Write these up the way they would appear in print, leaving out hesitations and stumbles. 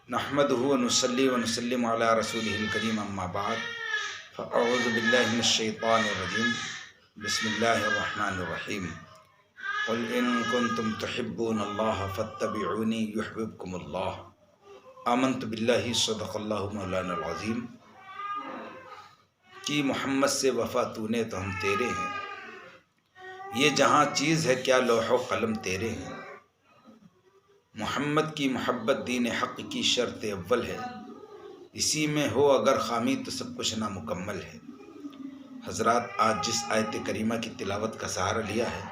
نحمدہ و نصلی و نسلم علی رسولہ الکریم اما بعد فاعوذ باللہ من الشیطان الرجیم بسم اللہ الرحمن الرحیم قل ان کنتم تحبون اللہ فاتبعونی یحببکم اللہ آمنت باللہ صدق اللہ مولانا العظیم کہ محمد سے وفا تو نے تو ہم تیرے ہیں، یہ جہاں چیز ہے کیا لوح و قلم تیرے ہیں، محمد کی محبت دین حق کی شرط اول ہے، اسی میں ہو اگر خامی تو سب کچھ نامکمل ہے۔ حضرات، آج جس آیت کریمہ کی تلاوت کا سہارا لیا ہے،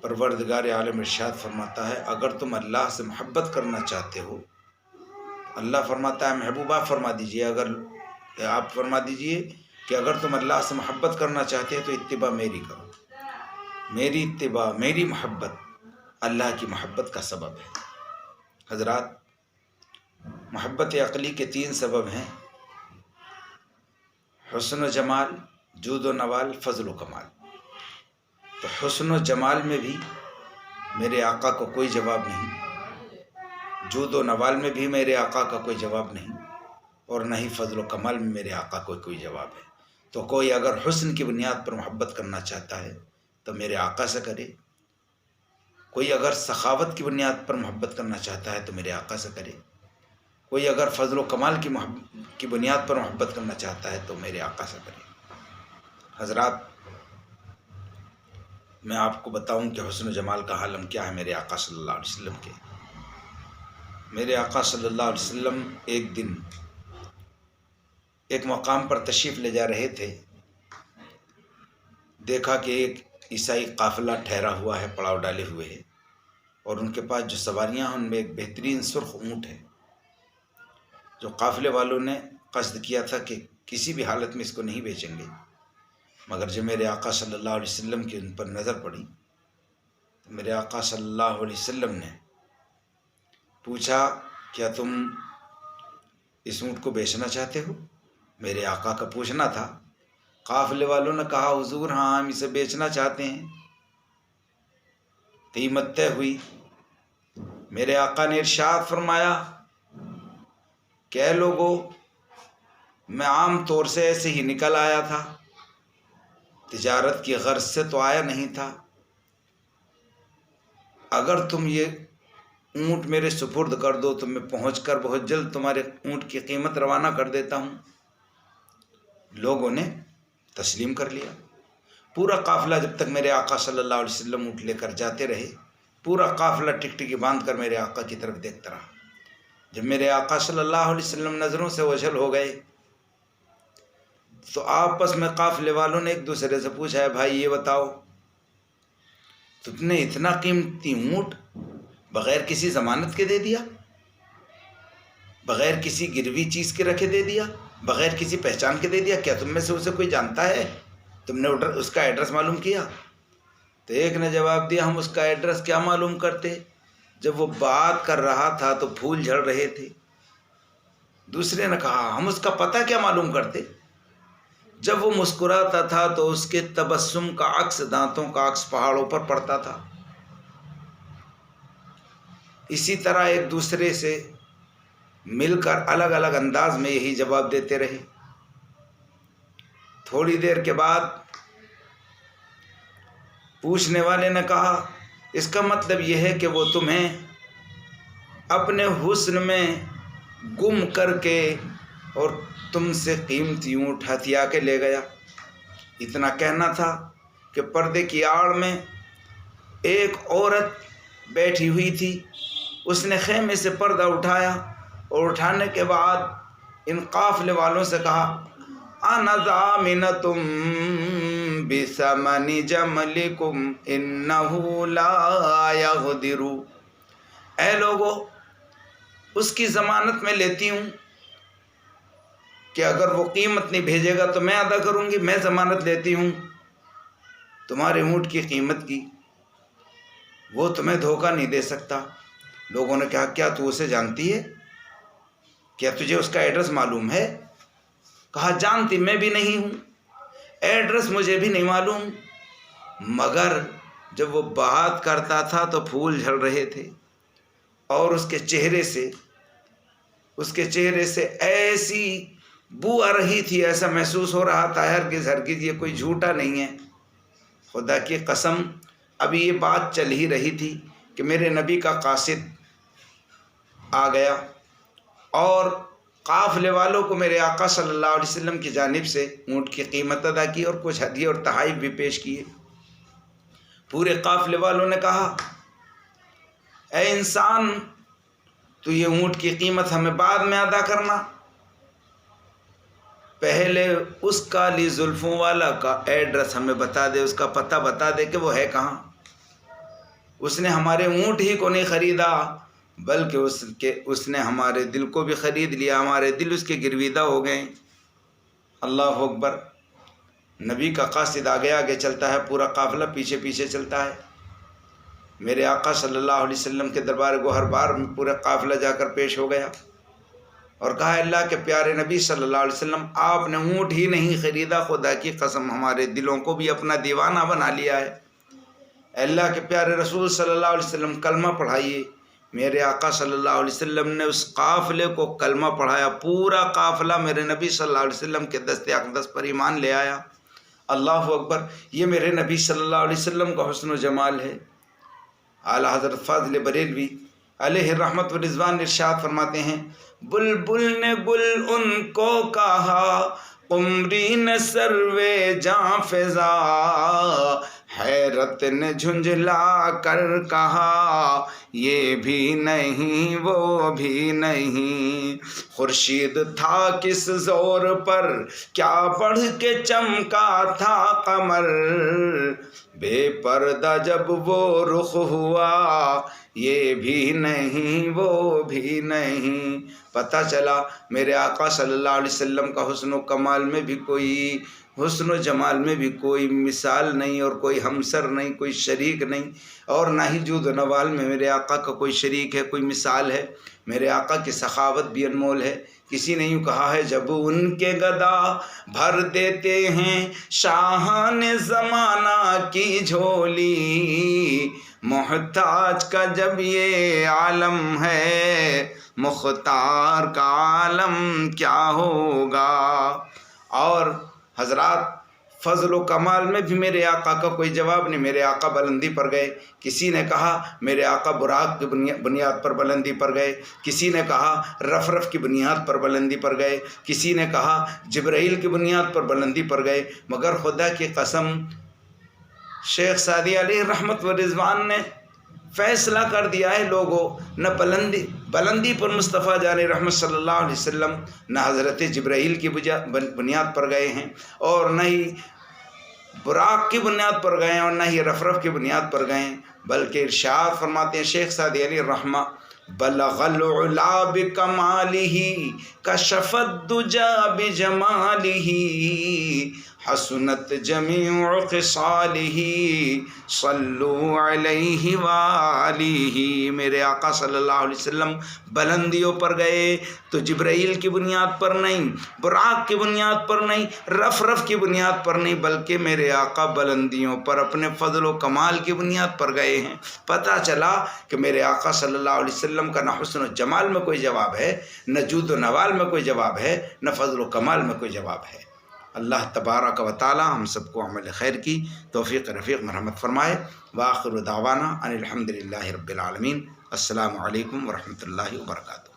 پروردگار عالم ارشاد فرماتا ہے اگر تم اللہ سے محبت کرنا چاہتے ہو، اللہ فرماتا ہے محبوبہ فرما دیجئے، آپ فرما دیجئے کہ اگر تم اللہ سے محبت کرنا چاہتے ہو تو اتباع میری کرو۔ میری اتباع، میری محبت اللہ کی محبت کا سبب ہے۔ حضرات، محبت عقلی کے 3 سبب ہیں: حسن و جمال، جود و نوال، فضل و کمال۔ تو حسن و جمال میں بھی میرے آقا کو کوئی جواب نہیں، جود و نوال میں بھی میرے آقا کا کوئی جواب نہیں، اور نہ ہی فضل و کمال میں میرے آقا کو کوئی جواب ہے۔ تو کوئی اگر حسن کی بنیاد پر محبت کرنا چاہتا ہے تو میرے آقا سے کرے، کوئی اگر سخاوت کی بنیاد پر محبت کرنا چاہتا ہے تو میرے آقا سے کرے، کوئی اگر فضل و کمال کی بنیاد پر محبت کرنا چاہتا ہے تو میرے آقا سے کرے۔ حضرات، میں آپ کو بتاؤں کہ حسن و جمال کا عالم کیا ہے میرے آقا صلی اللہ علیہ وسلم کے۔ میرے آقا صلی اللہ علیہ وسلم ایک دن ایک مقام پر تشریف لے جا رہے تھے، دیکھا کہ ایک عیسائی قافلہ ٹھہرا ہوا ہے، پڑاؤ ڈالے ہوئے ہے، اور ان کے پاس جو سواریاں ہیں ان میں ایک بہترین سرخ اونٹ ہے، جو قافلے والوں نے قصد کیا تھا کہ کسی بھی حالت میں اس کو نہیں بیچیں گے، مگر جب میرے آقا صلی اللہ علیہ وسلم کی ان پر نظر پڑی تو میرے آقا صلی اللہ علیہ وسلم نے پوچھا کیا تم اس اونٹ کو بیچنا چاہتے ہو؟ میرے آقا کا پوچھنا تھا۔ قافلے والوں نے کہا حضور ہاں ہم اسے بیچنا چاہتے ہیں۔ قیمت طے ہوئی۔ میرے آقا نے ارشاد فرمایا کہ اے لوگو، میں عام طور سے ایسے ہی نکل آیا تھا، تجارت کی غرض سے تو آیا نہیں تھا، اگر تم یہ اونٹ میرے سپرد کر دو تو میں پہنچ کر بہت جلد تمہارے اونٹ کی قیمت روانہ کر دیتا ہوں۔ لوگوں نے تسلیم کر لیا۔ پورا قافلہ جب تک میرے آقا صلی اللہ علیہ وسلم اونٹ لے کر جاتے رہے، پورا قافلہ ٹکٹکی باندھ کر میرے آقا کی طرف دیکھتا رہا۔ جب میرے آقا صلی اللہ علیہ وسلم نظروں سے اوجھل ہو گئے تو آپس میں قافلے والوں نے ایک دوسرے سے پوچھا ہے بھائی یہ بتاؤ، تم نے اتنا قیمتی اونٹ بغیر کسی ضمانت کے دے دیا، بغیر کسی گروی چیز کے رکھے دے دیا، بغیر کسی پہچان کے دے دیا، کیا تم میں سے اسے کوئی جانتا ہے؟ تم نے اس کا ایڈریس معلوم کیا؟ تو ایک نے جواب دیا ہم اس کا ایڈریس کیا معلوم کرتے، جب وہ بات کر رہا تھا تو پھول جھڑ رہے تھے۔ دوسرے نے کہا ہم اس کا پتہ کیا معلوم کرتے، جب وہ مسکراتا تھا تو اس کے تبسم کا عکس، دانتوں کا عکس پہاڑوں پر پڑتا تھا۔ اسی طرح ایک دوسرے سے مل کر الگ الگ انداز میں یہی جواب دیتے رہے۔ تھوڑی دیر کے بعد پوچھنے والے نے کہا اس کا مطلب یہ ہے کہ وہ تمہیں اپنے حسن میں گم کر کے اور تم سے قیمتی اونٹ ہتھیا کے لے گیا۔ اتنا کہنا تھا کہ پردے کی آڑ میں ایک عورت بیٹھی ہوئی تھی، اس نے خیمے سے پردہ اٹھایا اور اٹھانے کے بعد ان قافلے والوں سے کہا انا ضامنۃ بثمن جملکم انہ لا یغدر، اے لوگو اس کی ضمانت میں لیتی ہوں کہ اگر وہ قیمت نہیں بھیجے گا تو میں ادا کروں گی، میں ضمانت لیتی ہوں تمہارے اونٹ کی قیمت کی، وہ تمہیں دھوکہ نہیں دے سکتا۔ لوگوں نے کہا کیا تو اسے جانتی ہے؟ کیا تجھے اس کا ایڈریس معلوم ہے؟ کہا جانتی میں بھی نہیں ہوں، ایڈریس مجھے بھی نہیں معلوم، مگر جب وہ بات کرتا تھا تو پھول جھڑ رہے تھے اور اس کے چہرے سے اس کے چہرے سے ایسی بو آ رہی تھی، ایسا محسوس ہو رہا تھا ہرگز یہ کوئی جھوٹا نہیں ہے۔ خدا کی قسم ابھی یہ بات چل ہی رہی تھی کہ میرے نبی کا قاصد آ گیا اور قافلے والوں کو میرے آقا صلی اللہ علیہ وسلم کی جانب سے اونٹ کی قیمت ادا کی اور کچھ ہدیے اور تحائف بھی پیش کیے۔ پورے قافلے والوں نے کہا، اے انسان، تو یہ اونٹ کی قیمت ہمیں بعد میں ادا کرنا، پہلے اس کالی زلفوں والا کا ایڈریس ہمیں بتا دے، اس کا پتہ بتا دے کہ وہ ہے کہاں۔ اس نے ہمارے اونٹ ہی کو نہیں خریدا بلکہ اس نے ہمارے دل کو بھی خرید لیا، ہمارے دل اس کے گرویدہ ہو گئے۔ اللہ اکبر۔ نبی کا قاصد آگے آگے چلتا ہے، پورا قافلہ پیچھے پیچھے چلتا ہے۔ میرے آقا صلی اللہ علیہ وسلم کے دربار گوہر بار میں پورا قافلہ جا کر پیش ہو گیا اور کہا، اللہ کے پیارے نبی صلی اللہ علیہ وسلم، آپ نے اونٹ ہی نہیں خریدا، خدا کی قسم ہمارے دلوں کو بھی اپنا دیوانہ بنا لیا ہے۔ اللہ کے پیارے رسول صلی اللہ علیہ وسلم کلمہ پڑھائیے۔ میرے آقا صلی اللہ علیہ وسلم نے اس قافلے کو کلمہ پڑھایا، پورا قافلہ میرے نبی صلی اللہ علیہ وسلم کے دست اقدس پر ایمان لے آیا۔ اللہ اکبر۔ یہ میرے نبی صلی اللہ علیہ وسلم کا حسن و جمال ہے۔ اعلیٰ حضرت فاضل بریلوی علیہ رحمت و رضوان ارشاد فرماتے ہیں، بلبل نے گل ان کو کہا، قمری نے سروے جاں فضا، حیرت نے جھنجھلا کر کہا، یہ بھی نہیں وہ بھی نہیں، خورشید تھا کس زور پر، کیا بڑھ کے چمکا تھا قمر، بے پردہ جب وہ رخ ہوا، یہ بھی نہیں وہ بھی نہیں۔ پتہ چلا میرے آقا صلی اللہ علیہ وسلم کا حسن و کمال میں بھی کوئی، حسن و جمال میں بھی کوئی مثال نہیں اور کوئی ہمسر نہیں، کوئی شریک نہیں، اور نہ ہی جود و نوال میں میرے آقا کا کوئی شریک ہے، کوئی مثال ہے۔ میرے آقا کی سخاوت بھی انمول ہے۔ کسی نے یوں کہا ہے، جب ان کے گدا بھر دیتے ہیں شاہان زمانہ کی جھولی، محتاج کا جب یہ عالم ہے، مختار کا عالم کیا ہوگا۔ اور حضرات، فضل و کمال میں بھی میرے آقا کا کوئی جواب نہیں۔ میرے آقا بلندی پر گئے، کسی نے کہا میرے آقا براق کی بنیاد پر بلندی پر گئے، کسی نے کہا رف کی بنیاد پر بلندی پر گئے، کسی نے کہا جبرائیل کی بنیاد پر بلندی پر گئے، مگر خدا کی قسم شیخ سعدی علیہ رحمت و رضوان نے فیصلہ کر دیا ہے، لوگوں نہ بلندی پر مصطفیٰ جان رحمت صلی اللہ علیہ وسلم نہ حضرت جبرائیل کی بنیاد پر گئے ہیں، اور نہ ہی براق کی بنیاد پر گئے ہیں، اور نہ ہی رف کی بنیاد پر گئے ہیں، بلکہ ارشاد فرماتے ہیں شیخ سعدی علیہ رحمہ، بلغ العلا بکمالہ کشف الدجا بجمالہ، حسنت جمیع خصالہ صلو علیہ وآلہ۔ میرے آقا صلی اللہ علیہ وسلم بلندیوں پر گئے تو جبرائیل کی بنیاد پر نہیں، براق کی بنیاد پر نہیں، رف کی بنیاد پر نہیں، بلکہ میرے آقا بلندیوں پر اپنے فضل و کمال کی بنیاد پر گئے ہیں۔ پتہ چلا کہ میرے آقا صلی اللہ علیہ وسلم کا نہ حسن و جمال میں کوئی جواب ہے، نہ جود و نوال میں کوئی جواب ہے، نہ فضل و کمال میں کوئی جواب ہے۔ اللہ تبارک و تعالی ہم سب کو عمل خیر کی توفیق رفیق مرحمت فرمائے۔ وآخر دعوانا ان الحمد للہ رب العالمین۔ السلام علیکم ورحمۃ اللہ وبرکاتہ۔